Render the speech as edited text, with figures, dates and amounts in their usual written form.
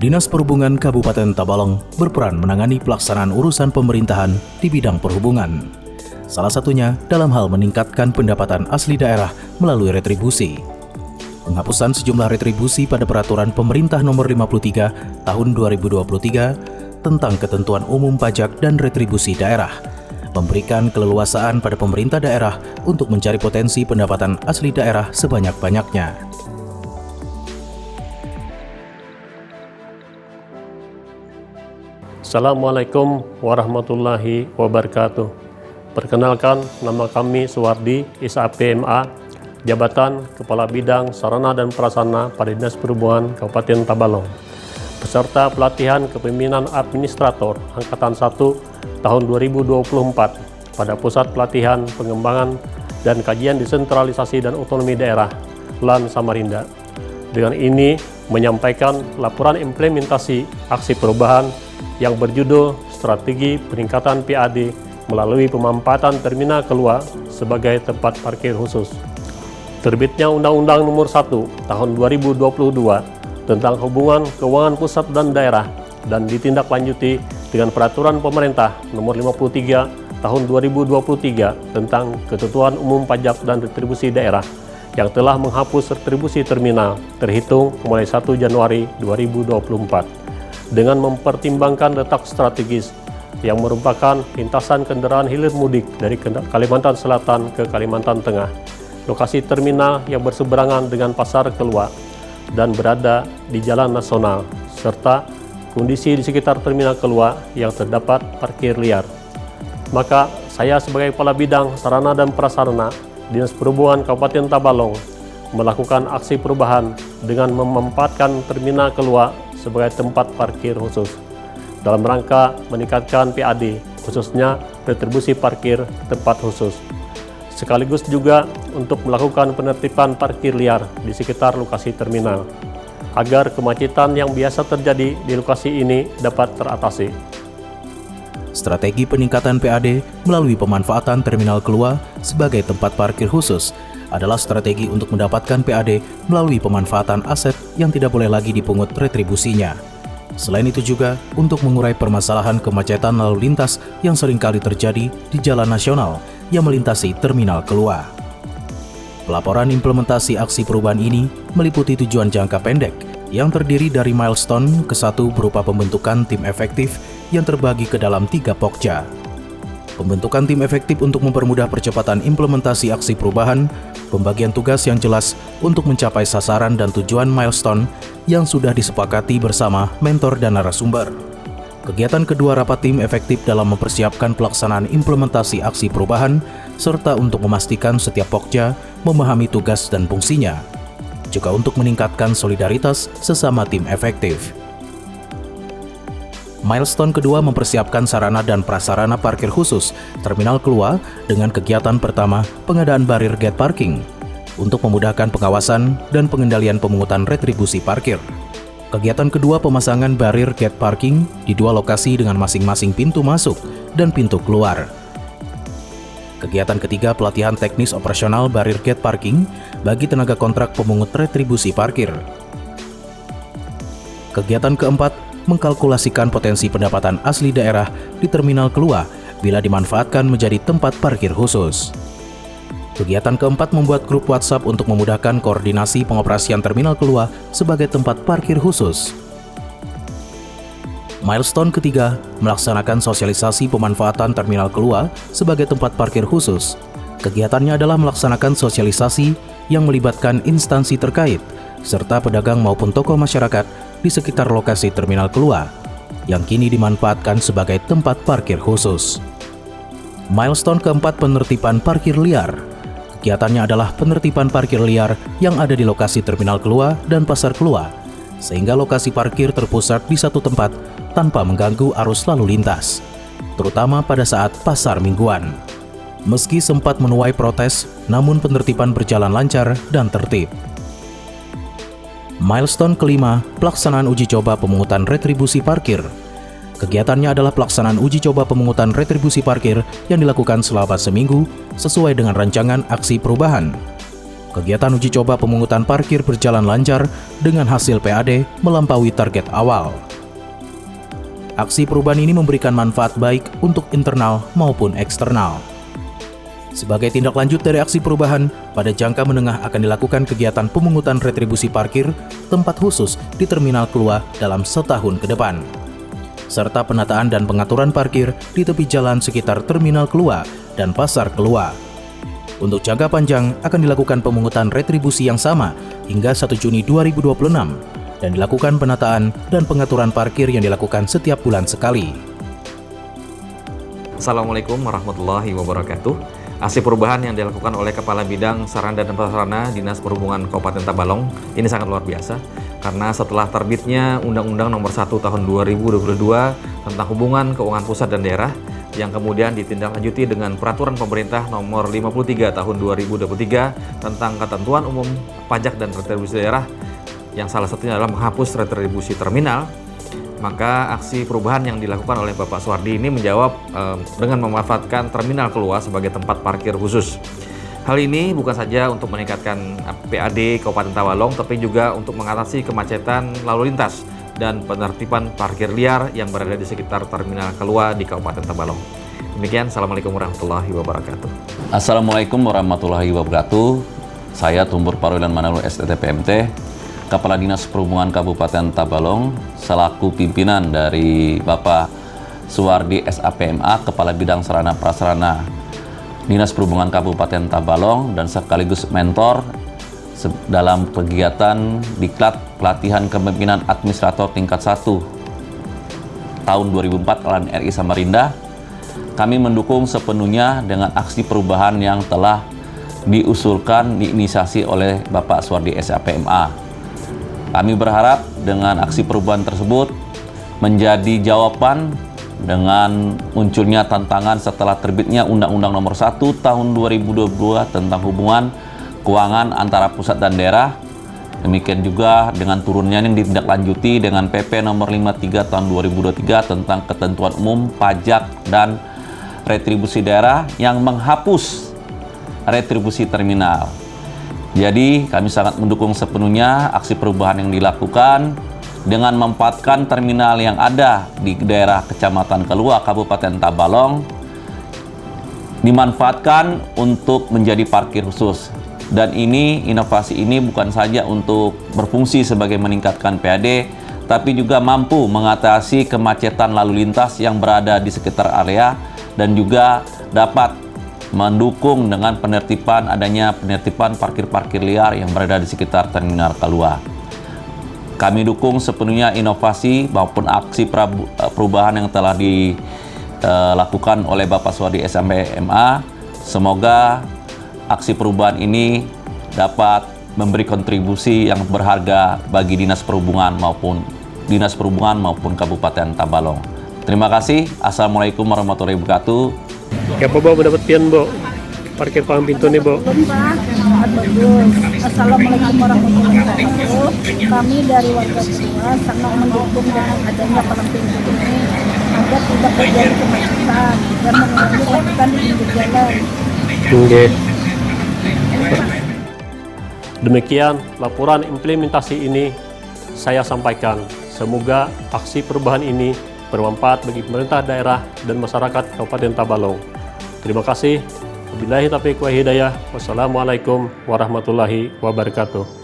Dinas Perhubungan Kabupaten Tabalong berperan menangani pelaksanaan urusan pemerintahan di bidang perhubungan. Salah satunya dalam hal meningkatkan pendapatan asli daerah melalui retribusi. Penghapusan sejumlah retribusi pada Peraturan Pemerintah Nomor 53 Tahun 2023 tentang ketentuan umum pajak dan retribusi daerah memberikan keleluasaan pada pemerintah daerah untuk mencari potensi pendapatan asli daerah sebanyak-banyaknya. Assalamualaikum warahmatullahi wabarakatuh. Perkenalkan, nama kami Suwardi SAP MA, Jabatan Kepala Bidang Sarana dan Prasarana pada Dinas Perhubungan Kabupaten Tabalong. Peserta pelatihan kepemimpinan administrator Angkatan 1 tahun 2024 pada Pusat Pelatihan Pengembangan dan Kajian Desentralisasi dan Otonomi Daerah LAN Samarinda. Dengan ini menyampaikan laporan implementasi aksi perubahan yang berjudul Strategi Peningkatan PAD melalui pemanfaatan Terminal Kelua sebagai tempat parkir khusus. Terbitnya Undang-Undang Nomor 1 Tahun 2022 tentang hubungan keuangan pusat dan daerah dan ditindaklanjuti dengan Peraturan Pemerintah Nomor 53 Tahun 2023 tentang Ketentuan Umum Pajak dan Retribusi Daerah yang telah menghapus retribusi terminal terhitung mulai 1 Januari 2024. Dengan mempertimbangkan letak strategis yang merupakan lintasan kendaraan hilir mudik dari Kalimantan Selatan ke Kalimantan Tengah, lokasi terminal yang berseberangan dengan Pasar Kelua dan berada di jalan nasional, serta kondisi di sekitar terminal Kelua yang terdapat parkir liar. Maka saya sebagai Kepala Bidang Sarana dan Prasarana Dinas Perhubungan Kabupaten Tabalong melakukan aksi perubahan dengan memanfaatkan terminal Kelua sebagai tempat parkir khusus dalam rangka meningkatkan PAD, khususnya retribusi parkir tempat khusus, sekaligus juga untuk melakukan penertiban parkir liar di sekitar lokasi terminal agar kemacetan yang biasa terjadi di lokasi ini dapat teratasi. Strategi peningkatan PAD melalui pemanfaatan Terminal Kelua sebagai tempat parkir khusus adalah strategi untuk mendapatkan PAD melalui pemanfaatan aset yang tidak boleh lagi dipungut retribusinya. Selain itu juga untuk mengurai permasalahan kemacetan lalu lintas yang seringkali terjadi di jalan nasional yang melintasi Terminal Kelua. Pelaporan implementasi aksi perubahan ini meliputi tujuan jangka pendek yang terdiri dari milestone ke-1 berupa pembentukan tim efektif yang terbagi ke dalam 3 pokja. Pembentukan tim efektif untuk mempermudah percepatan implementasi aksi perubahan, pembagian tugas yang jelas untuk mencapai sasaran dan tujuan milestone yang sudah disepakati bersama mentor dan narasumber. Kegiatan kedua rapat tim efektif dalam mempersiapkan pelaksanaan implementasi aksi perubahan, serta untuk memastikan setiap pokja memahami tugas dan fungsinya, juga untuk meningkatkan solidaritas sesama tim efektif. Milestone kedua mempersiapkan sarana dan prasarana parkir khusus Terminal Kelua dengan kegiatan pertama pengadaan barir gate parking untuk memudahkan pengawasan dan pengendalian pemungutan retribusi parkir. Kegiatan kedua pemasangan barir gate parking di 2 lokasi dengan masing-masing pintu masuk dan pintu keluar. Kegiatan ketiga pelatihan teknis operasional barir gate parking bagi tenaga kontrak pemungut retribusi parkir. Kegiatan keempat mengkalkulasikan potensi pendapatan asli daerah di Terminal Kelua bila dimanfaatkan menjadi tempat parkir khusus. Kegiatan keempat membuat grup WhatsApp untuk memudahkan koordinasi pengoperasian Terminal Kelua sebagai tempat parkir khusus. Milestone ketiga melaksanakan sosialisasi pemanfaatan Terminal Kelua sebagai tempat parkir khusus. Kegiatannya adalah melaksanakan sosialisasi yang melibatkan instansi terkait serta pedagang maupun tokoh masyarakat di sekitar lokasi Terminal Kelua yang kini dimanfaatkan sebagai tempat parkir khusus. Milestone keempat penertiban parkir liar. Kegiatannya adalah penertiban parkir liar yang ada di lokasi Terminal Kelua dan Pasar Kelua, sehingga lokasi parkir terpusat di satu tempat tanpa mengganggu arus lalu lintas, terutama pada saat pasar mingguan. Meski sempat menuai protes, namun penertiban berjalan lancar dan tertib. Milestone kelima, pelaksanaan uji coba pemungutan retribusi parkir. Kegiatannya adalah pelaksanaan uji coba pemungutan retribusi parkir yang dilakukan selama seminggu sesuai dengan rancangan aksi perubahan. Kegiatan uji coba pemungutan parkir berjalan lancar dengan hasil PAD melampaui target awal. Aksi perubahan ini memberikan manfaat baik untuk internal maupun eksternal. Sebagai tindak lanjut dari aksi perubahan, pada jangka menengah akan dilakukan kegiatan pemungutan retribusi parkir tempat khusus di Terminal Kelua dalam setahun ke depan, serta penataan dan pengaturan parkir di tepi jalan sekitar Terminal Kelua dan Pasar Kelua. Untuk jangka panjang akan dilakukan pemungutan retribusi yang sama hingga 1 Juni 2026 dan dilakukan penataan dan pengaturan parkir yang dilakukan setiap bulan sekali. Assalamualaikum warahmatullahi wabarakatuh. Aksi perubahan yang dilakukan oleh Kepala Bidang Sarana dan Prasarana Dinas Perhubungan Kabupaten Tabalong ini sangat luar biasa karena setelah terbitnya Undang-Undang Nomor 1 Tahun 2022 tentang hubungan keuangan pusat dan daerah yang kemudian ditindaklanjuti dengan Peraturan Pemerintah Nomor 53 Tahun 2023 tentang ketentuan umum pajak dan retribusi daerah yang salah satunya adalah menghapus retribusi terminal, maka aksi perubahan yang dilakukan oleh Bapak Suwardi ini menjawab dengan memanfaatkan Terminal Kelua sebagai tempat parkir khusus. Hal ini bukan saja untuk meningkatkan PAD Kabupaten Tabalong, tapi juga untuk mengatasi kemacetan lalu lintas dan penertiban parkir liar yang berada di sekitar Terminal Kelua di Kabupaten Tabalong. Demikian, Assalamualaikum warahmatullahi wabarakatuh. Assalamualaikum warahmatullahi wabarakatuh. Saya Tumbur Parwilan Manalo STT-PMT, Kepala Dinas Perhubungan Kabupaten Tabalong, selaku pimpinan dari Bapak Suwardi SAPMA, Kepala Bidang Sarana Prasarana Dinas Perhubungan Kabupaten Tabalong, dan sekaligus mentor dalam kegiatan Diklat Pelatihan Kepemimpinan Administrator Tingkat 1 tahun 2004 LAN RI Samarinda. Kami mendukung sepenuhnya dengan aksi perubahan yang telah diusulkan, diinisiasi oleh Bapak Suwardi SAPMA. Kami berharap dengan aksi perubahan tersebut menjadi jawaban dengan munculnya tantangan setelah terbitnya Undang-Undang Nomor 1 Tahun 2022 tentang hubungan keuangan antara pusat dan daerah. Demikian juga dengan turunnya yang ditindaklanjuti dengan PP Nomor 53 Tahun 2023 tentang ketentuan umum pajak dan retribusi daerah yang menghapus retribusi terminal. Jadi kami sangat mendukung sepenuhnya aksi perubahan yang dilakukan dengan memanfaatkan terminal yang ada di daerah Kecamatan Kelua, Kabupaten Tabalong, dimanfaatkan untuk menjadi parkir khusus. Dan ini, inovasi ini bukan saja untuk berfungsi sebagai meningkatkan PAD, tapi juga mampu mengatasi kemacetan lalu lintas yang berada di sekitar area dan juga dapat mendukung dengan adanya penertiban parkir-parkir liar yang berada di sekitar Terminal Kelua. Kami dukung sepenuhnya inovasi maupun aksi perubahan yang telah dilakukan oleh Bapak Suwardi SAPMA. Semoga aksi perubahan ini dapat memberi kontribusi yang berharga bagi Dinas Perhubungan maupun Kabupaten Tabalong. Terima kasih. Assalamualaikum warahmatullahi wabarakatuh. Ya po, Bo, dapat pian, Bo. Parkir pang pintu nih, Bo. Belum, Pak. Sangat bagus. Assalamualaikum warahmatullahi wabarakatuh. Kami dari warga Kelua sangat mendukung dengan adanya palang pintu ini agar tidak terjadi kemacetan dan mengurangi kemacetan di pinggir jalan. Oke. Demikian laporan implementasi ini saya sampaikan. Semoga aksi perubahan ini bermanfaat bagi pemerintah daerah dan masyarakat Kabupaten Tabalong. Terima kasih. Wabillahi taufiq wa hidayah. Wassalamualaikum warahmatullahi wabarakatuh.